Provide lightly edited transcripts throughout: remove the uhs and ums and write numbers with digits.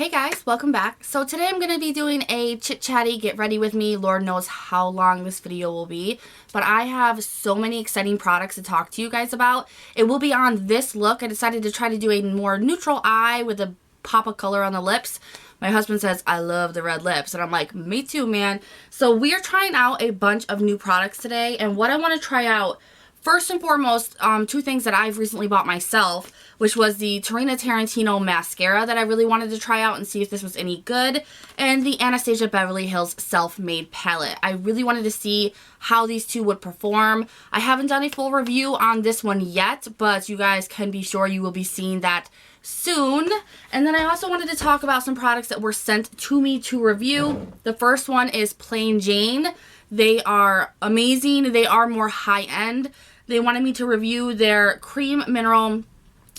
Hey guys, welcome back. So today I'm going to be doing a chit-chatty get ready with me. Lord knows how long this video will be, but I have so many exciting products to talk to you guys about. It will be on this look. I decided to try to do a more neutral eye with a pop of color on the lips. My husband says, I love the red lips, and I'm like, me too, man. So we are trying out a bunch of new products today, and what I want to try out, first and foremost, two things that I've recently bought myself, which was the Tarina Tarantino mascara that I really wanted to try out and see if this was any good, and the Anastasia Beverly Hills Self-Made palette. I really wanted to see how these two would perform. I haven't done a full review on this one yet, but you guys can be sure you will be seeing that soon. And then I also wanted to talk about some products that were sent to me to review. The first one is Plain Jane. They are amazing. They are more high-end. They wanted me to review their Cream Mineral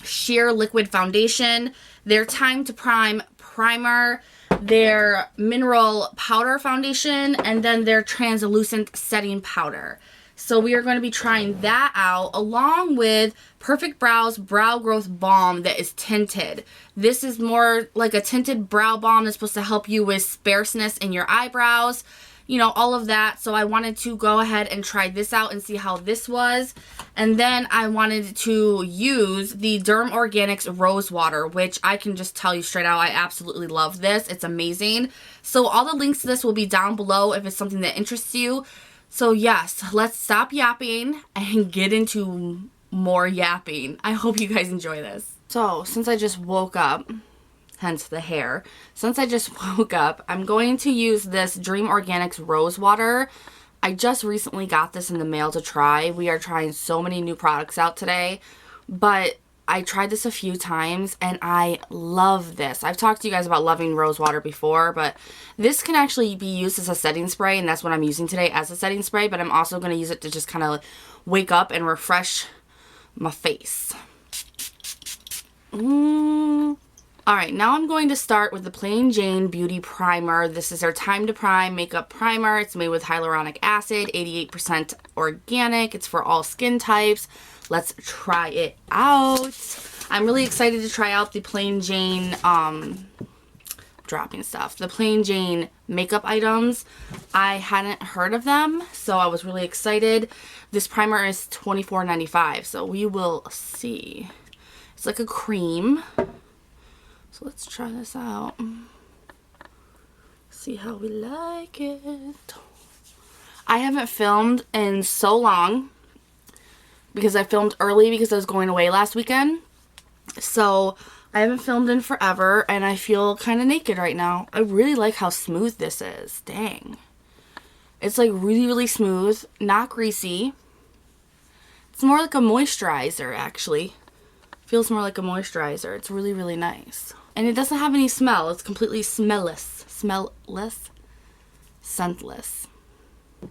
Sheer Liquid Foundation, their Time to Prime Primer, their Mineral Powder Foundation, and then their Translucent Setting Powder. So we are going to be trying that out along with Perfect Brows Brow Growth Balm that is tinted. This is more like a tinted brow balm that's supposed to help you with sparseness in your eyebrows. You know, all of that. So I wanted to go ahead and try this out and see how this was. And then I wanted to use the Derm Organics Rose Water, which I can just tell you straight out, I absolutely love this. It's amazing. So all the links to this will be down below if it's something that interests you. So yes, let's stop yapping and get into more yapping. I hope you guys enjoy this. So since I just woke up, hence the hair. Since I just woke up, I'm going to use this Dream Organics Rose Water. I just recently got this in the mail to try. We are trying so many new products out today, but I tried this a few times and I love this. I've talked to you guys about loving rose water before, but this can actually be used as a setting spray, and that's what I'm using today as a setting spray, but I'm also going to use it to just kind of wake up and refresh my face. Alright, now I'm going to start with the Plain Jane Beauty Primer. This is their Time to Prime Makeup Primer. It's made with hyaluronic acid, 88% organic. It's for all skin types. Let's try it out. I'm really excited to try out the Plain Jane, dropping stuff. The Plain Jane makeup items. I hadn't heard of them, so I was really excited. This primer is $24.95, so we will see. It's like a cream. So let's try this out. See how we like it. I haven't filmed in so long because I filmed early because I was going away last weekend. So I haven't filmed in forever and I feel kind of naked right now. I really like how smooth this is. Dang. It's like really, really smooth, not greasy. It's more like a moisturizer actually. Feels more like a moisturizer. It's really, really nice. And it doesn't have any smell. It's completely smellless. Scentless.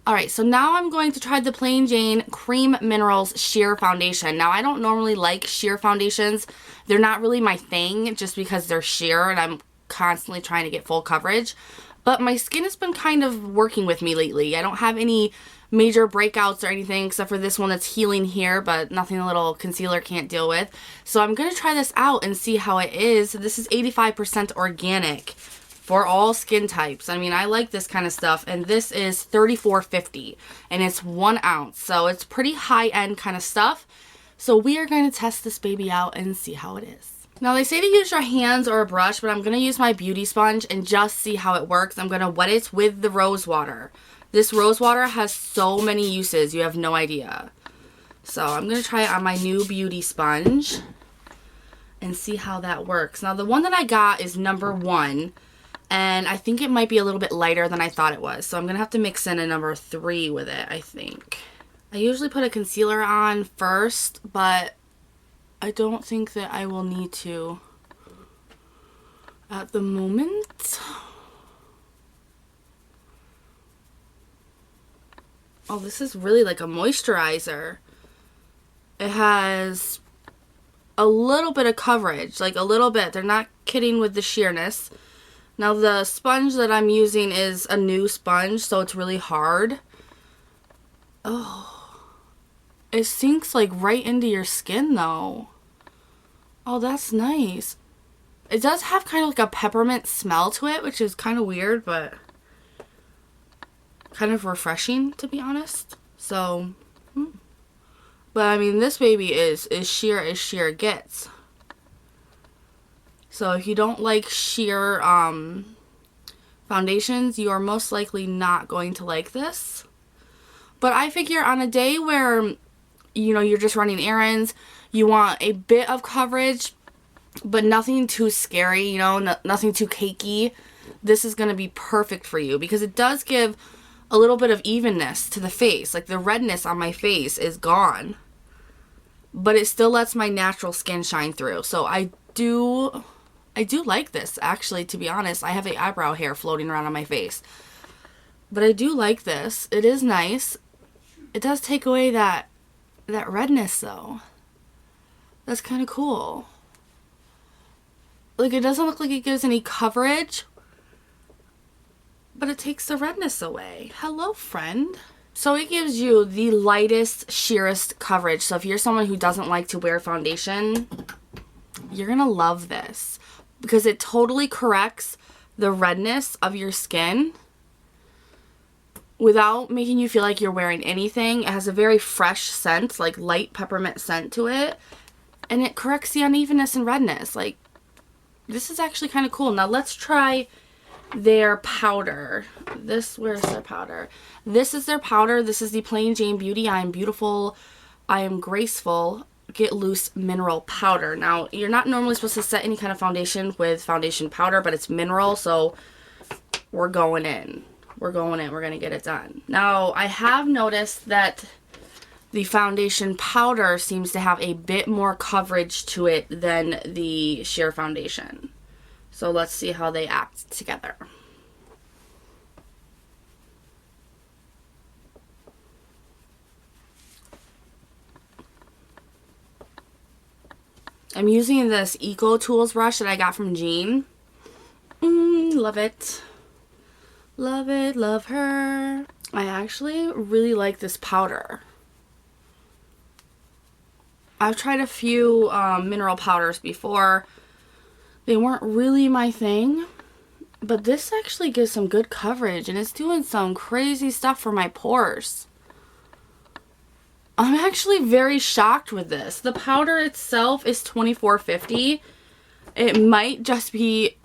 Alright, so now I'm going to try the Plain Jane Cream Minerals Sheer Foundation. Now, I don't normally like sheer foundations. They're not really my thing just because they're sheer and I'm constantly trying to get full coverage. But my skin has been kind of working with me lately. I don't have any major breakouts or anything except for this one that's healing here, but nothing a little concealer can't deal with. So I'm going to try this out and see how it is. This is 85% organic for all skin types. I mean, I like this kind of stuff, and this is $34.50 and it's 1 ounce, so it's pretty high-end kind of stuff. So we are going to test this baby out and see how it is. Now, they say to use your hands or a brush, but I'm going to use my beauty sponge and just see how it works. I'm going to wet it with the rose water. This rose water has so many uses, you have no idea. So I'm going to try it on my new beauty sponge and see how that works. Now, the one that I got is number 1, and I think it might be a little bit lighter than I thought it was. So I'm going to have to mix in a number 3 with it, I think. I usually put a concealer on first, but I don't think that I will need to at the moment. Oh, this is really like a moisturizer. It has a little bit of coverage, like a little bit. They're not kidding with the sheerness. Now, the sponge that I'm using is a new sponge, so it's really hard. Oh, it sinks like right into your skin though. Oh, that's nice. It does have kind of like a peppermint smell to it, which is kind of weird, but kind of refreshing, to be honest. So, but I mean, this baby is sheer as sheer gets. So if you don't like sheer foundations, you are most likely not going to like this. But I figure on a day where, you know, you're just running errands, you want a bit of coverage, but nothing too scary, you know, nothing too cakey, this is going to be perfect for you because it does give a little bit of evenness to the face. Like the redness on my face is gone, but it still lets my natural skin shine through. So I do like this, actually, to be honest. I have the eyebrow hair floating around on my face, but I do like this. It is nice. It does take away that redness, though. That's kind of cool. Like, it doesn't look like it gives any coverage, but it takes the redness away. Hello, friend. So it gives you the lightest, sheerest coverage. So if you're someone who doesn't like to wear foundation, you're gonna love this because it totally corrects the redness of your skin without making you feel like you're wearing anything. It has a very fresh scent, like light peppermint scent to it, and it corrects the unevenness and redness. Like, this is actually kind of cool. Now let's try their powder. Where's their powder? This is their powder. This is the Plain Jane Beauty I Am Beautiful, I Am Graceful Get Loose Mineral Powder. Now, you're not normally supposed to set any kind of foundation with foundation powder, but it's mineral, so we're going in. We're going in. We're going to get it done. Now, I have noticed that the foundation powder seems to have a bit more coverage to it than the sheer foundation. So let's see how they act together. I'm using this Eco Tools brush that I got from Jean. Love it. Love it, love her. I actually really like this powder. I've tried a few mineral powders before. They weren't really my thing, but this actually gives some good coverage and it's doing some crazy stuff for my pores. I'm actually very shocked with this. The powder itself is $24.50. It might just be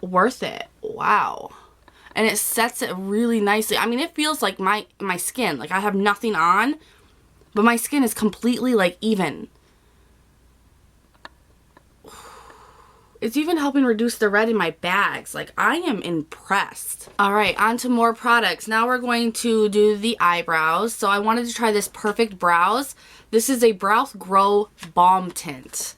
worth it. Wow. And it sets it really nicely. I mean, it feels like my skin. Like I have nothing on, but my skin is completely like even. It's even helping reduce the red in my bags. Like, I am impressed. All right, on to more products. Now we're going to do the eyebrows. So I wanted to try this Perfect Brows. This is a Brow Grow Balm Tint.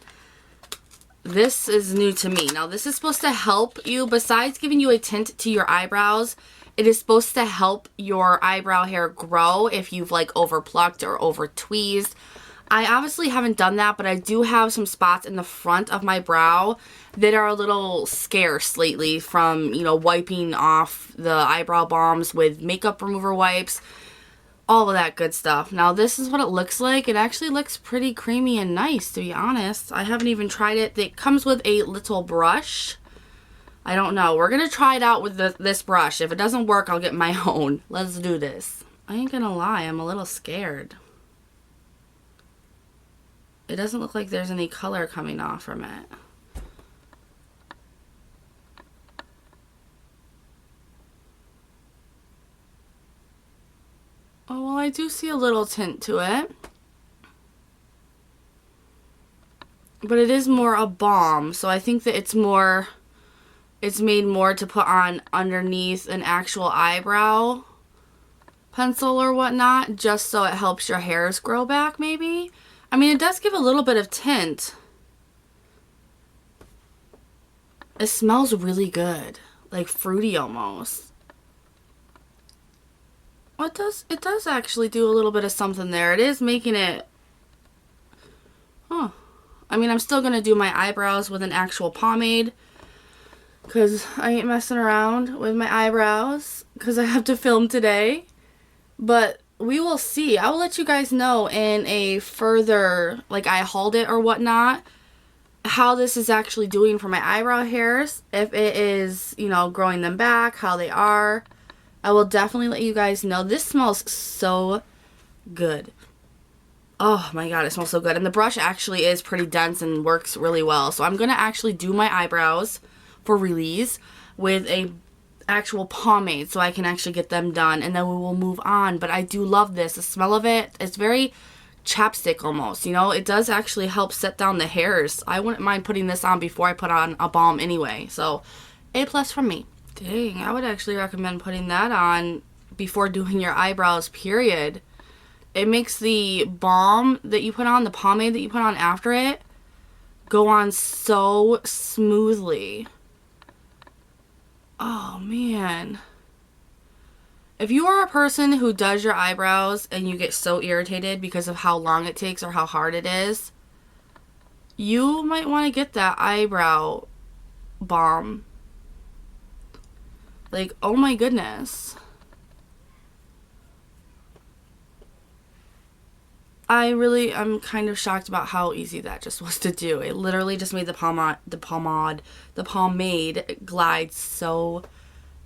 This is new to me. Now, this is supposed to help you, besides giving you a tint to your eyebrows, it is supposed to help your eyebrow hair grow if you've like overplucked or over tweezed. I obviously haven't done that, but I do have some spots in the front of my brow that are a little scarce lately from, you know, wiping off the eyebrow balms with makeup remover wipes, all of that good stuff. Now, this is what it looks like. It actually looks pretty creamy and nice, to be honest. I haven't even tried it. It comes with a little brush. I don't know. We're going to try it out with this brush. If it doesn't work, I'll get my own. Let's do this. I ain't gonna lie. I'm a little scared. It doesn't look like there's any color coming off from it. Oh, well, I do see a little tint to it. But it is more a balm, so I think that it's made more to put on underneath an actual eyebrow pencil or whatnot, just so it helps your hairs grow back, maybe. I mean, it does give a little bit of tint. It smells really good. Like fruity almost. Well, it does actually do a little bit of something there. It is making it... Huh. I mean, I'm still going to do my eyebrows with an actual pomade, because I ain't messing around with my eyebrows, because I have to film today. But we will see. I will let you guys know in a further, like, I hauled it or whatnot, how this is actually doing for my eyebrow hairs. If it is, you know, growing them back, how they are. I will definitely let you guys know. This smells so good. Oh my god, it smells so good. And the brush actually is pretty dense and works really well. So I'm going to actually do my eyebrows for release with a actual pomade so I can actually get them done, and then we will move on. But I do love this. The smell of it, it's very chapstick almost, you know. It does actually help set down the hairs. I wouldn't mind putting this on before I put on a balm anyway. So A+ from me. Dang, I would actually recommend putting that on before doing your eyebrows, period. It makes the balm that you put on, the pomade that you put on after it, go on so smoothly. Oh, man. If you are a person who does your eyebrows and you get so irritated because of how long it takes or how hard it is, you might want to get that eyebrow balm. Like, oh my goodness. I'm kind of shocked about how easy that just was to do. It literally just made the pomade glide so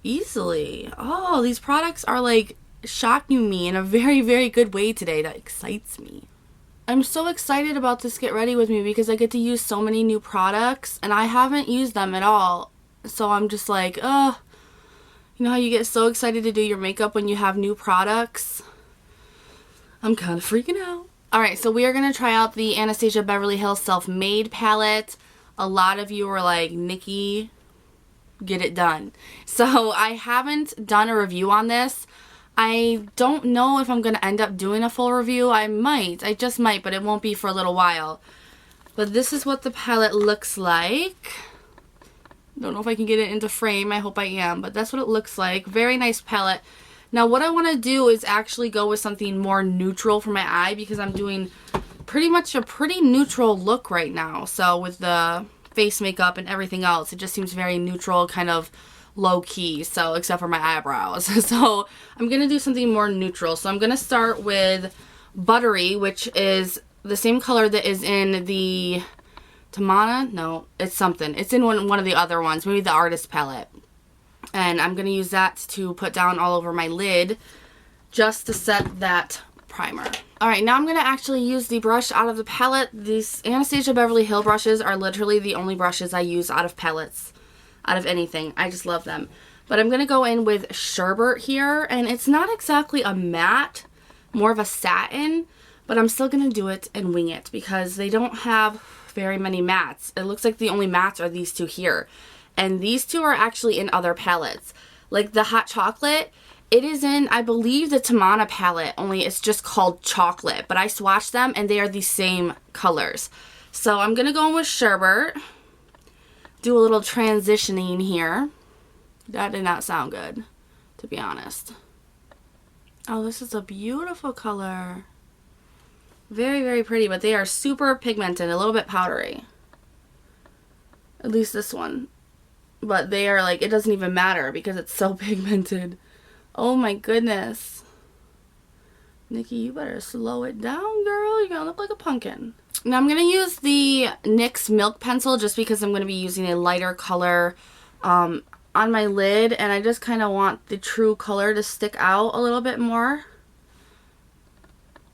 easily. Oh, these products are like shocking me in a very, very good way today. That excites me. I'm so excited about this Get Ready With Me because I get to use so many new products and I haven't used them at all. So I'm just like, you know how you get so excited to do your makeup when you have new products? I'm kind of freaking out. Alright, so we are going to try out the Anastasia Beverly Hills Self-Made palette. A lot of you were like, Nikki, get it done. So I haven't done a review on this. I don't know if I'm going to end up doing a full review. I might. I just might, but it won't be for a little while. But this is what the palette looks like. Don't know if I can get it into frame. I hope I am. But that's what it looks like. Very nice palette. Now what I want to do is actually go with something more neutral for my eye because I'm doing pretty much a pretty neutral look right now. So with the face makeup and everything else, it just seems very neutral, kind of low key. So except for my eyebrows. So I'm going to do something more neutral. So I'm going to start with Buttery, which is the same color that is in the Tamana. No, it's something. It's in one of the other ones, maybe the Artist palette. And I'm going to use that to put down all over my lid just to set that primer. Alright, now I'm going to actually use the brush out of the palette. These Anastasia Beverly Hills brushes are literally the only brushes I use out of palettes, out of anything. I just love them. But I'm going to go in with Sherbet here, and it's not exactly a matte, more of a satin, but I'm still going to do it and wing it because they don't have very many mattes. It looks like the only mattes are these two here. And these two are actually in other palettes. Like the Hot Chocolate, it is in, I believe, the Tamana palette, only it's just called Chocolate. But I swatched them and they are the same colors. So I'm going to go in with Sherbet. Do a little transitioning here. That did not sound good, to be honest. Oh, this is a beautiful color. Very, very pretty, but they are super pigmented, a little bit powdery. At least this one. But they are like, it doesn't even matter because it's so pigmented. Oh my goodness. Nikki, you better slow it down, girl. You're gonna look like a pumpkin. Now I'm gonna use the NYX Milk Pencil just because I'm gonna be using a lighter color on my lid. And I just kind of want the true color to stick out a little bit more.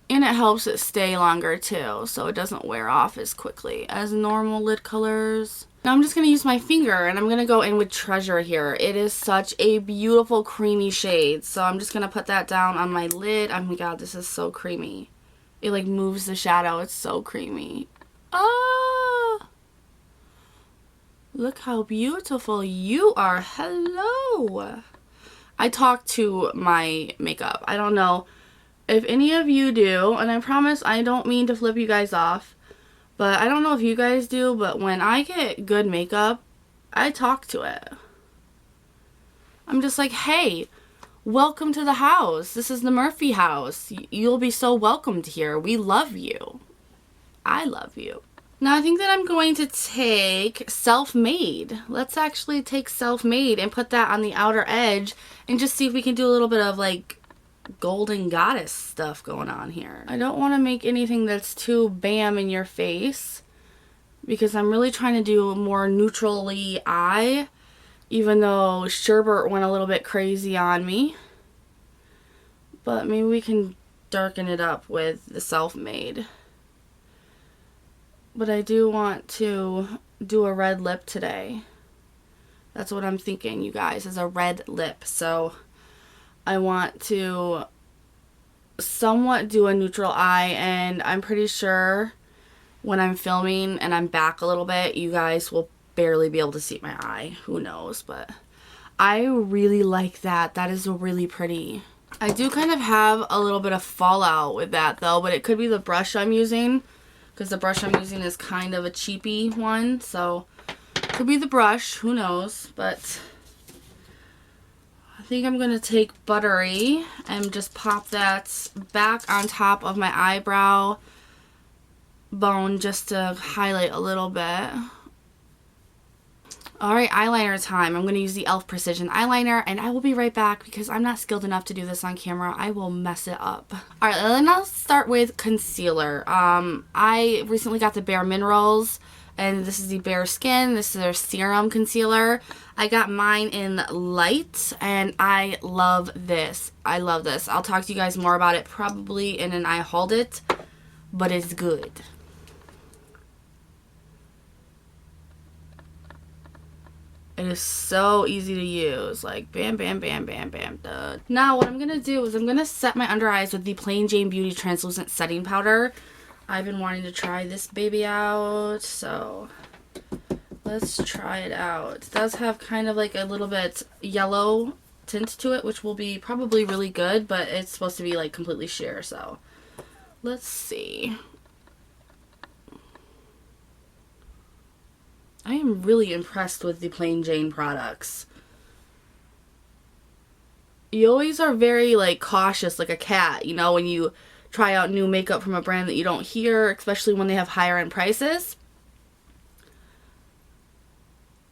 And it helps it stay longer too, so it doesn't wear off as quickly as normal lid colors. Now I'm just going to use my finger and I'm going to go in with Treasure here. It is such a beautiful creamy shade, so I'm just going to put that down on my lid. Oh my god, this is so creamy. It like moves the shadow. It's so creamy. Ah! Look how beautiful you are. Hello! I talk to my makeup. I don't know if any of you do, and I promise I don't mean to flip you guys off, but I don't know if you guys do, but when I get good makeup, I talk to it. I'm just like, hey, welcome to the house. This is the Murphy house. You'll be so welcomed here. We love you. I love you. Now I think that I'm going to take Self-Made. Let's actually take Self-Made and put that on the outer edge and just see if we can do a little bit of like golden goddess stuff going on here. I don't want to make anything that's too bam in your face because I'm really trying to do more neutrally eye, even though Sherbert went a little bit crazy on me. But maybe we can darken it up with the Self-Made. But I do want to do a red lip today. That's what I'm thinking, you guys, is a red lip. So I want to somewhat do a neutral eye, and I'm pretty sure when I'm filming and I'm back a little bit, you guys will barely be able to see my eye. Who knows? But I really like that. That is really pretty. I do kind of have a little bit of fallout with that though, but it could be the brush I'm using, because the brush I'm using is kind of a cheapy one, so it could be the brush, who knows. But I think I'm going to take Buttery and just pop that back on top of my eyebrow bone just to highlight a little bit. Alright, eyeliner time. I'm going to use the e.l.f. Precision Eyeliner, and I will be right back because I'm not skilled enough to do this on camera. I will mess it up. Alright, then I'll start with concealer. I recently got the BareMinerals, and this is the Bare Skin. This is their serum concealer. I got mine in light, and I love this. I love this. I'll talk to you guys more about it probably in an I hauled it, but it's good. It is so easy to use. Like, bam, bam, bam, bam, bam, done. Now, what I'm going to do is I'm going to set my under eyes with the Plain Jane Beauty Translucent Setting Powder. I've been wanting to try this baby out, so let's try it out. It does have kind of like a little bit yellow tint to it, which will be probably really good, but it's supposed to be like completely sheer, so let's see. I am really impressed with the Plain Jane products. You always are very like cautious, like a cat, you know, when you try out new makeup from a brand that you don't hear, especially when they have higher end prices.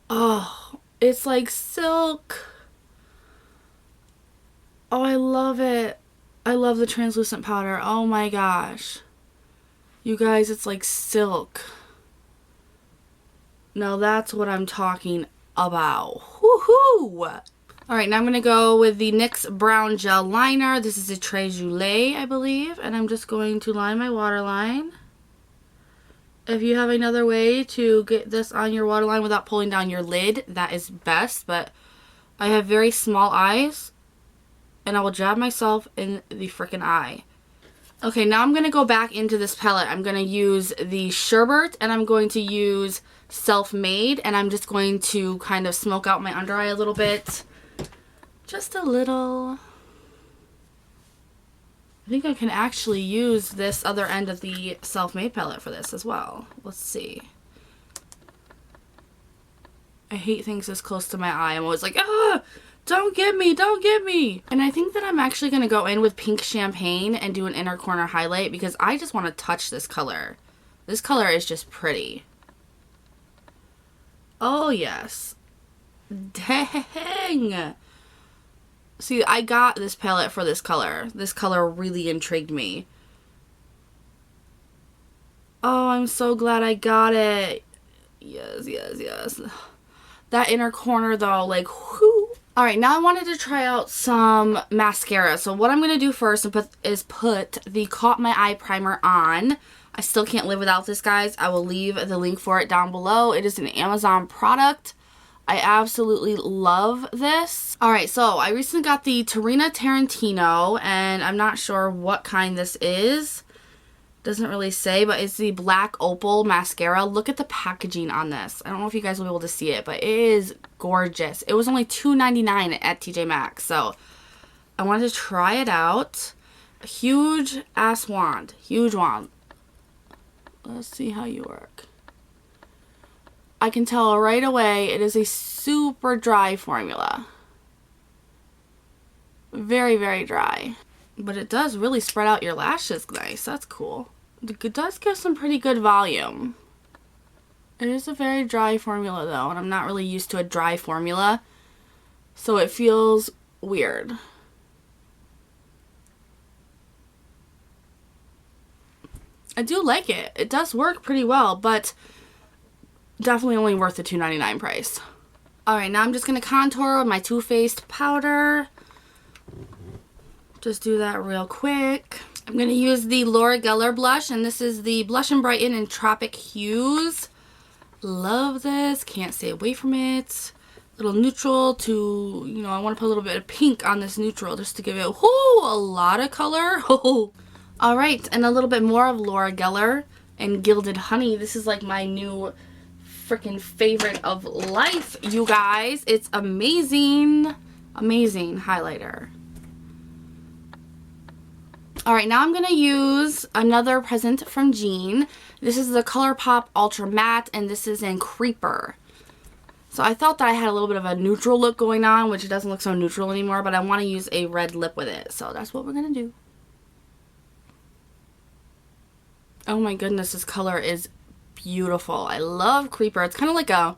Oh, it's like silk. Oh, I love it. I love the translucent powder. Oh my gosh. You guys, it's like silk. Now that's what I'm talking about. Woohoo! Alright, now I'm going to go with the NYX Brown Gel Liner. This is a Très Gelée, I believe. And I'm just going to line my waterline. If you have another way to get this on your waterline without pulling down your lid, that is best. But I have very small eyes, and I will jab myself in the frickin' eye. Okay, now I'm going to go back into this palette. I'm going to use the Sherbert, and I'm going to use Self-Made, and I'm just going to kind of smoke out my under eye a little bit. Just a little. I think I can actually use this other end of the Self-Made palette for this as well. Let's see. I hate things this close to my eye. I'm always like, ah! Don't get me, don't get me. And I think that I'm actually going to go in with Pink Champagne and do an inner corner highlight because I just want to touch this color. This color is just pretty. Oh, yes. Dang. See, I got this palette for this color. This color really intrigued me. Oh, I'm so glad I got it. Yes, yes, yes. That inner corner, though, like, whoo. Alright, now I wanted to try out some mascara. So what I'm going to do first is put the Caught My Eye primer on. I still can't live without this, guys. I will leave the link for it down below. It is an Amazon product. I absolutely love this. Alright, so I recently got the Tarina Tarantino, and I'm not sure what kind this is. Doesn't really say, but it's the Black Opal Mascara. Look at the packaging on this. I don't know if you guys will be able to see it, but it is gorgeous. It was only $2.99 at TJ Maxx, so I wanted to try it out. A huge ass wand. Huge wand. Let's see how you work. I can tell right away it is a super dry formula. Very, very dry. But it does really spread out your lashes nice. That's cool. It does give some pretty good volume. It is a very dry formula though, and I'm not really used to a dry formula, so it feels weird. I do like it. It does work pretty well, but definitely only worth the $2.99 price. Alright, now I'm just going to contour with my Too Faced powder. Just do that real quick. I'm going to use the Laura Geller blush, and this is the Blush and Brighten in Tropic Hues. Love this. Can't stay away from it. Little neutral to, you know, I want to put a little bit of pink on this neutral just to give it a lot of color. Alright, and a little bit more of Laura Geller and Gilded Honey. This is like my new freaking favorite of life, you guys. It's amazing. Amazing highlighter. Alright, now I'm going to use another present from Jean. This is the ColourPop Ultra Matte, and this is in Creeper. So I thought that I had a little bit of a neutral look going on, which it doesn't look so neutral anymore, but I want to use a red lip with it. So that's what we're going to do. Oh my goodness, this color is beautiful. I love Creeper. It's kind of like a,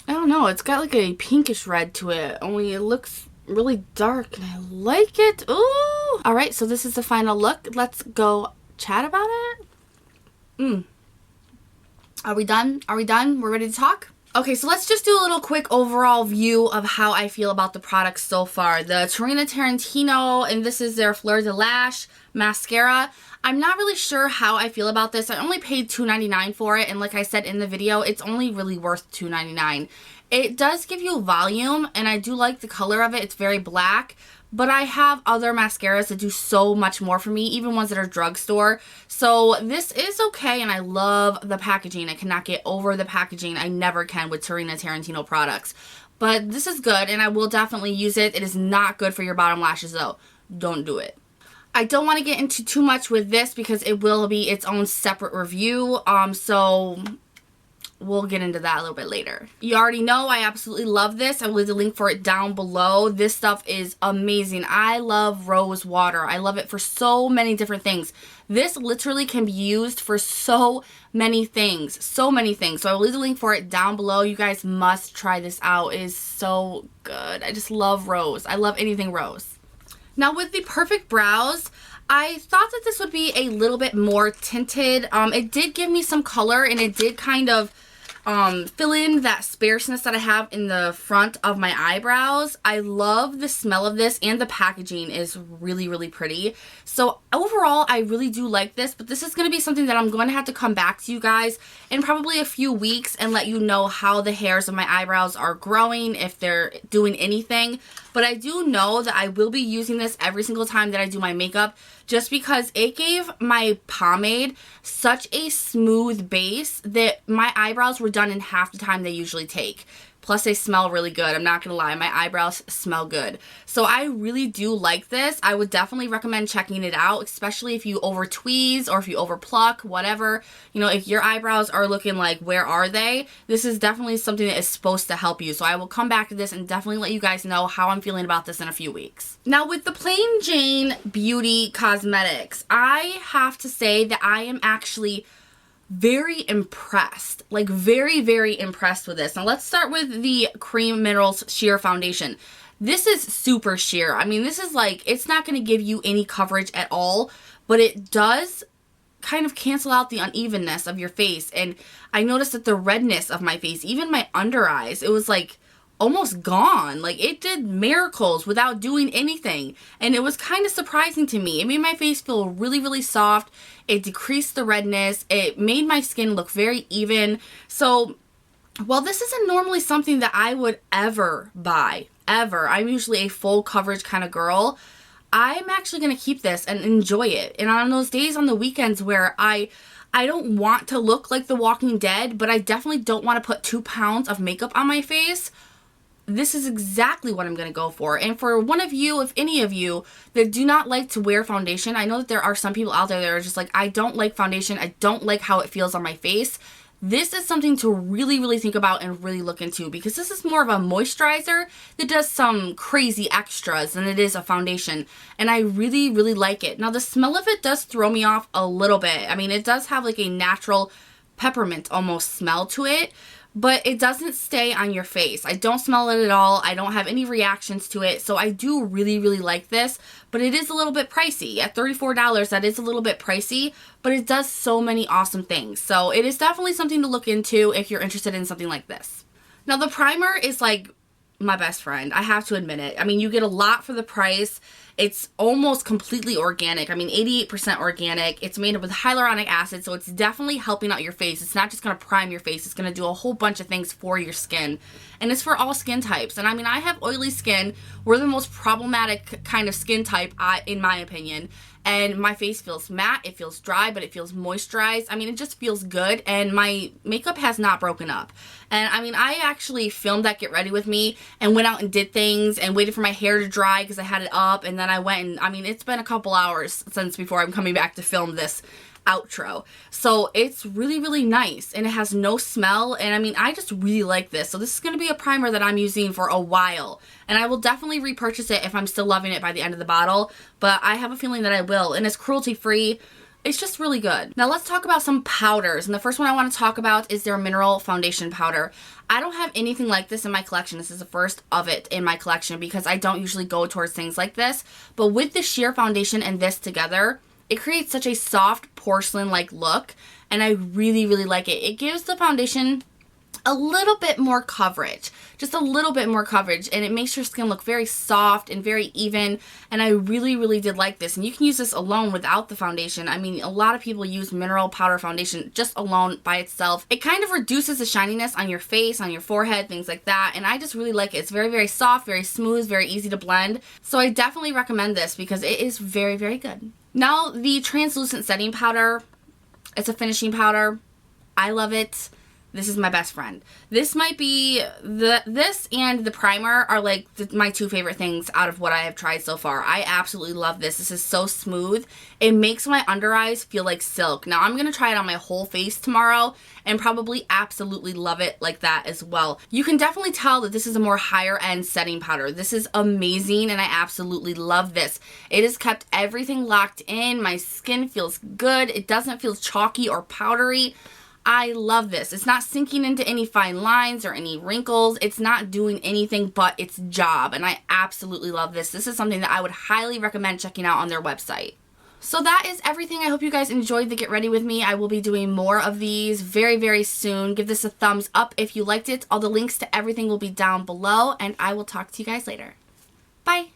I don't know, it's got like a pinkish red to it, only it looks really dark and I like it. Ooh! Alright, so this is the final look. Let's go chat about it. Are we done? Are we done? We're ready to talk? Okay, so let's just do a little quick overall view of how I feel about the products so far. The Tarina Tarantino, and this is their Fleur de Lash mascara. I'm not really sure how I feel about this. I only paid $2.99 for it, and like I said in the video, it's only really worth $2.99. It does give you volume, and I do like the color of it. It's very black, but I have other mascaras that do so much more for me, even ones that are drugstore. So this is okay, and I love the packaging. I cannot get over the packaging. I never can with Tarina Tarantino products. But this is good, and I will definitely use it. It is not good for your bottom lashes, though. Don't do it. I don't want to get into too much with this because it will be its own separate review. So we'll get into that a little bit later. You already know I absolutely love this. I will leave the link for it down below. This stuff is amazing. I love rose water. I love it for so many different things. This literally can be used for so many things. So many things. So I will leave the link for it down below. You guys must try this out. It is so good. I just love rose. I love anything rose. Now with the Perfect Brows, I thought that this would be a little bit more tinted. It did give me some color, and it did kind of fill in that sparseness that I have in the front of my eyebrows. I love the smell of this, and the packaging is really, really pretty. So overall, I really do like this, but this is going to be something that I'm going to have to come back to you guys in probably a few weeks and let you know how the hairs of my eyebrows are growing, if they're doing anything. But I do know that I will be using this every single time that I do my makeup, just because it gave my pomade such a smooth base that my eyebrows were done in half the time they usually take. Plus, they smell really good. I'm not going to lie. My eyebrows smell good. So I really do like this. I would definitely recommend checking it out, especially if you over tweeze or if you over pluck, whatever. You know, if your eyebrows are looking like, where are they? This is definitely something that is supposed to help you. So I will come back to this and definitely let you guys know how I'm feeling about this in a few weeks. Now, with the Plain Jane Beauty Cosmetics, I have to say that I am actually very impressed, like very, very impressed with this. Now let's start with the Cream Minerals Sheer Foundation. This is super sheer. I mean, this is like, it's not going to give you any coverage at all, but it does kind of cancel out the unevenness of your face. And I noticed that the redness of my face, even my under eyes, it was like almost gone. Like, it did miracles without doing anything, and it was kind of surprising to me. It made my face feel really, really soft. It decreased the redness. It made my skin look very even. So while this isn't normally something that I would ever buy, ever, I'm usually a full coverage kind of girl, I'm actually going to keep this and enjoy it. And on those days on the weekends where I don't want to look like The Walking Dead, but I definitely don't want to put 2 pounds of makeup on my face, this is exactly what I'm going to go for. And for one of you, if any of you, that do not like to wear foundation, I know that there are some people out there that are just like, I don't like foundation, I don't like how it feels on my face. This is something to really, really think about and really look into, because this is more of a moisturizer that does some crazy extras than it is a foundation. And I really, really like it. Now, the smell of it does throw me off a little bit. I mean, it does have like a natural peppermint almost smell to it. but it doesn't stay on your face. I don't smell it at all. I don't have any reactions to it. So I do really, really like this, but it is a little bit pricey. At $34, that is a little bit pricey, but it does so many awesome things. So it is definitely something to look into if you're interested in something like this. Now the primer is like my best friend. I have to admit it. I mean, you get a lot for the price. It's almost completely organic. I mean, 88% organic. It's made with hyaluronic acid, so it's definitely helping out your face. It's not just going to prime your face. It's going to do a whole bunch of things for your skin. And it's for all skin types. And I mean, I have oily skin. We're the most problematic kind of skin type, in my opinion. And my face feels matte, it feels dry, but it feels moisturized. I mean, it just feels good, and my makeup has not broken up. And I mean, I actually filmed that Get Ready With Me and went out and did things and waited for my hair to dry because I had it up, and then I went and, I mean, it's been a couple hours since before I'm coming back to film this outro. So it's really, really nice, and it has no smell, and I mean, I just really like this. So this is going to be a primer that I'm using for a while, and I will definitely repurchase it if I'm still loving it by the end of the bottle, but I have a feeling that I will, and it's cruelty free. It's just really good. Now let's talk about some powders, and the first one I want to talk about is their mineral foundation powder. I don't have anything like this in my collection. This is the first of it in my collection because I don't usually go towards things like this, but with the sheer foundation and this together, it creates such a soft porcelain-like look, and I really, really like it. It gives the foundation a little bit more coverage, just a little bit more coverage, and it makes your skin look very soft and very even, and I really, really did like this. And you can use this alone without the foundation. I mean, a lot of people use mineral powder foundation just alone by itself. It kind of reduces the shininess on your face, on your forehead, things like that, and I just really like it. It's very, very soft, very smooth, very easy to blend, so I definitely recommend this because it is very, very good. Now, the translucent setting powder, it's a finishing powder. I love it. This is my best friend. This might be, this and the primer are like my two favorite things out of what I have tried so far. I absolutely love this. This is so smooth. It makes my under eyes feel like silk. Now I'm going to try it on my whole face tomorrow and probably absolutely love it like that as well. You can definitely tell that this is a more higher end setting powder. This is amazing and I absolutely love this. It has kept everything locked in. My skin feels good. It doesn't feel chalky or powdery. I love this. It's not sinking into any fine lines or any wrinkles. It's not doing anything but its job, and I absolutely love this. This is something that I would highly recommend checking out on their website. So that is everything. I hope you guys enjoyed the Get Ready With Me. I will be doing more of these very, very soon. Give this a thumbs up if you liked it. All the links to everything will be down below, and I will talk to you guys later. Bye!